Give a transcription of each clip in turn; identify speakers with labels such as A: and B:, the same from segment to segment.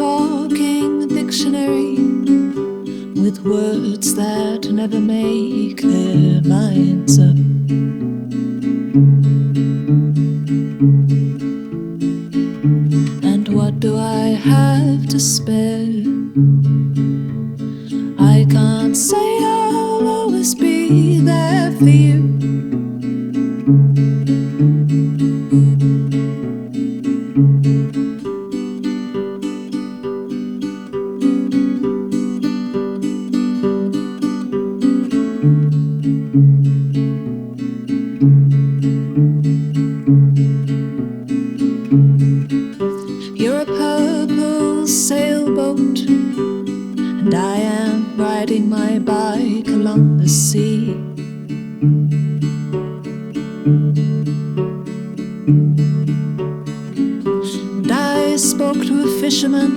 A: talking dictionary with words that never make their minds up. And what do I have to spare? I can't say I'll always be there for you. You're a purple sailboat, and I am riding my bike along the sea. And I spoke to a fisherman.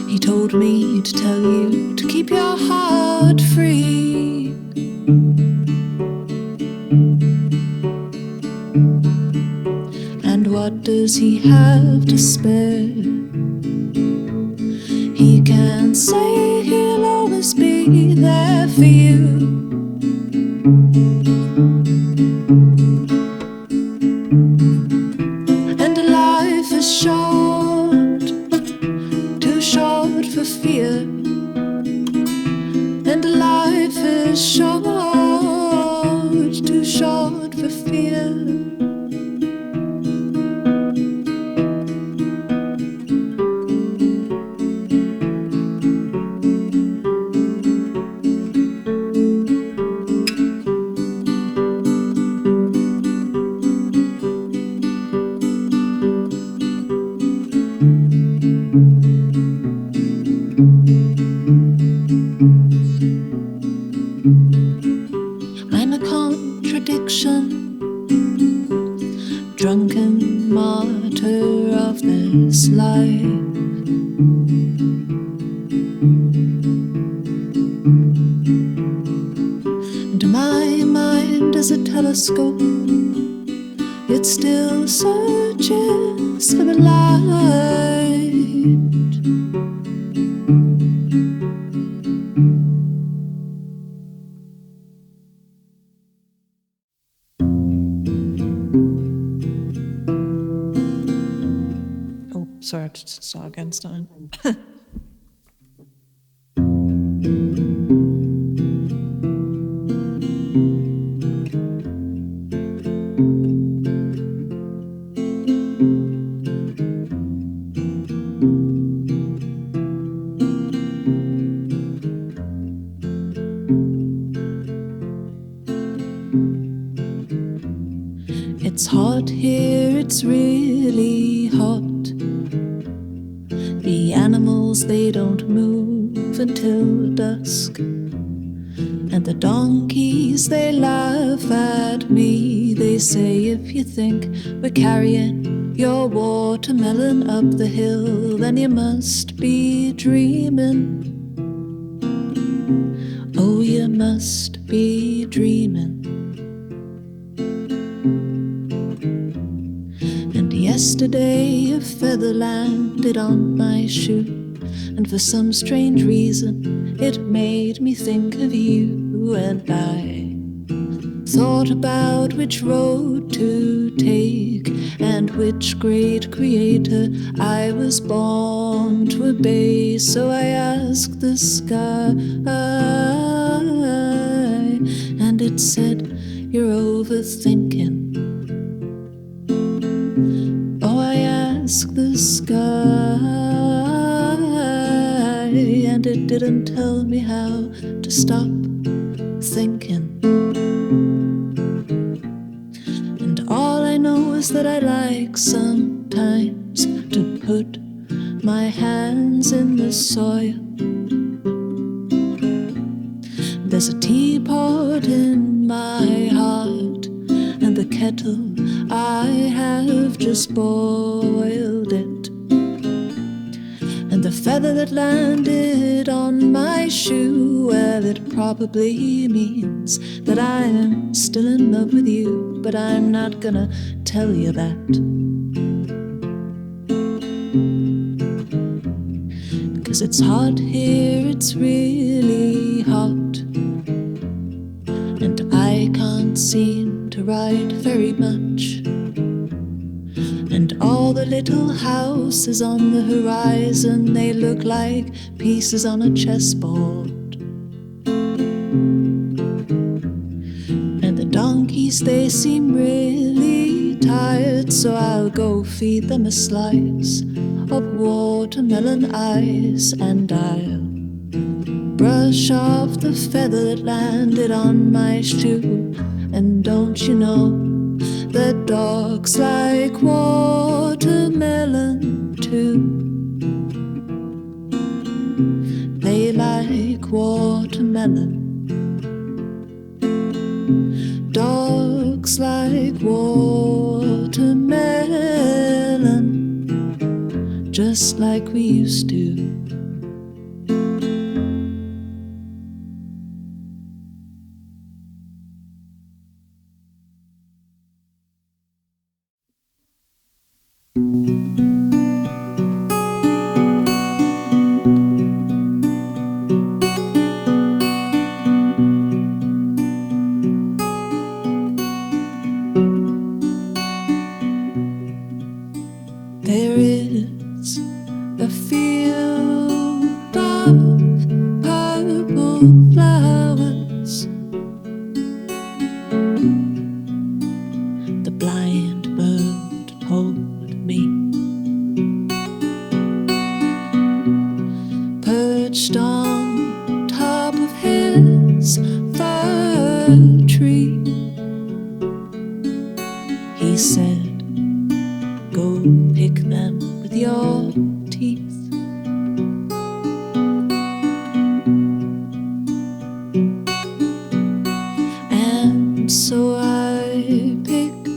A: He told me to tell you to keep your heart free. And what does he have to spare? He can't say he'll always be there for you. And life is short, too short for fear. And life is short, too short for fear. I'm a contradiction, drunken martyr of this life. And my mind is a telescope, it still searches for the light. Sorry, I have to start again, Stein. It's hot here, it's really hot. The animals, they don't move until dusk. And the donkeys, they laugh at me. They say, if you think we're carrying your watermelon up the hill, then you must be dreaming. Oh, you must be dreaming. Yesterday a feather landed on my shoe, and for some strange reason it made me think of you. And I thought about which road to take and which great creator I was born to obey. So I asked the sky, and it said, you're overthinking. Ask the sky, and it didn't tell me how to stop thinking. And all I know is that I like sometimes to put my hands in the soil. There's a teapot in my heart, and the kettle, I have just boiled it. And the feather that landed on my shoe, well, it probably means that I am still in love with you, but I'm not gonna tell you that. 'cause it's hot here, it's really hot, and I can't seem to write very much. And all the little houses on the horizon, they look like pieces on a chessboard. And the donkeys, they seem really tired, so I'll go feed them a slice of watermelon ice, and I'll brush off the feather that landed on my shoe. And don't you know that dogs like watermelon too? They like watermelon. Dogs like watermelon, just like we used to. There is a field of purple flowers. The blind bird told me, perched on top of his fir tree. He said, go pick them with your teeth. And so I picked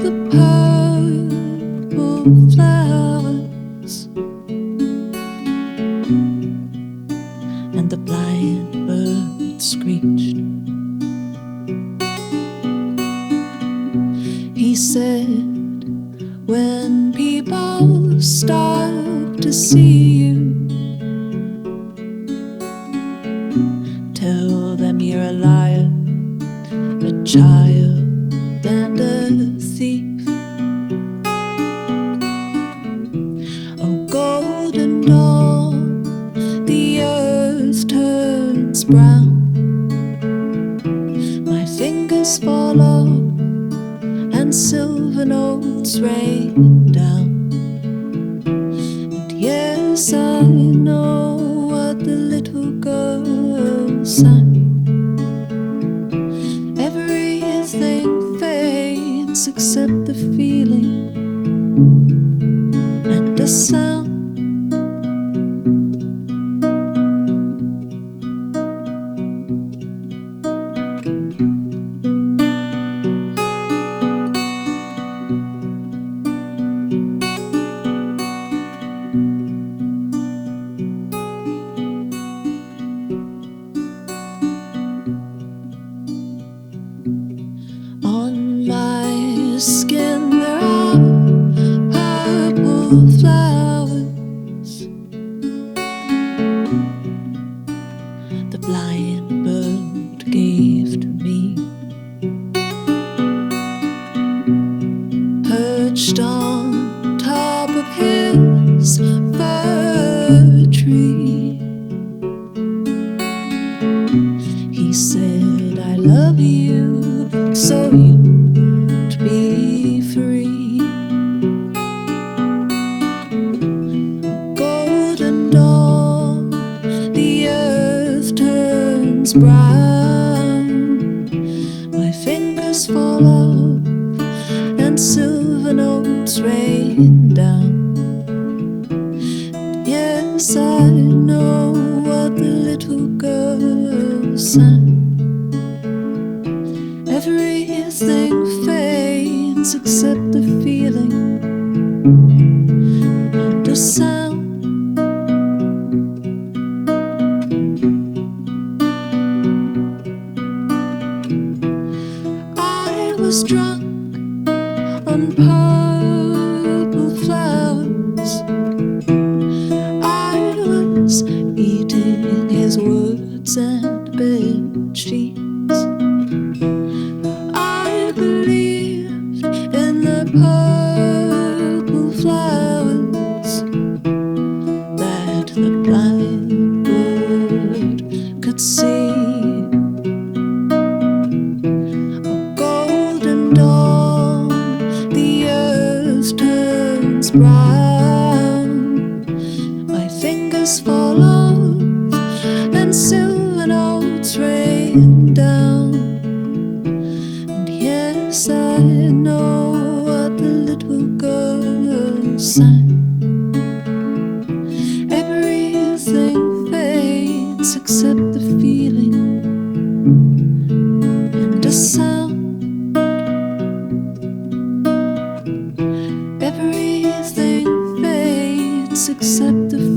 A: the purple flowers, and the blind bird screeched. He said, when people start to see you, tell them you're a liar, a child, and a thief. Oh, golden dawn, the earth turns brown. My fingers fall off and silver notes rain down. And yes, I know what the little girl sang. Everything fades except the feeling and the sound. On my skin there are purple flowers. The blind bird gave to me, perched on top of his fir tree. He said, I love you, so you'd be free. Golden dawn, the earth turns brown. My fingers fall off and silver notes rain down. Yes, I know what the little girl sang. Everything fades except the feeling and the sound. I was drunk on purple flowers. I is brown. My fingers fall off and silver notes rain down. And yes, I know what the little girl sang. Everything fades except the feeling and the sound. Everything fades except the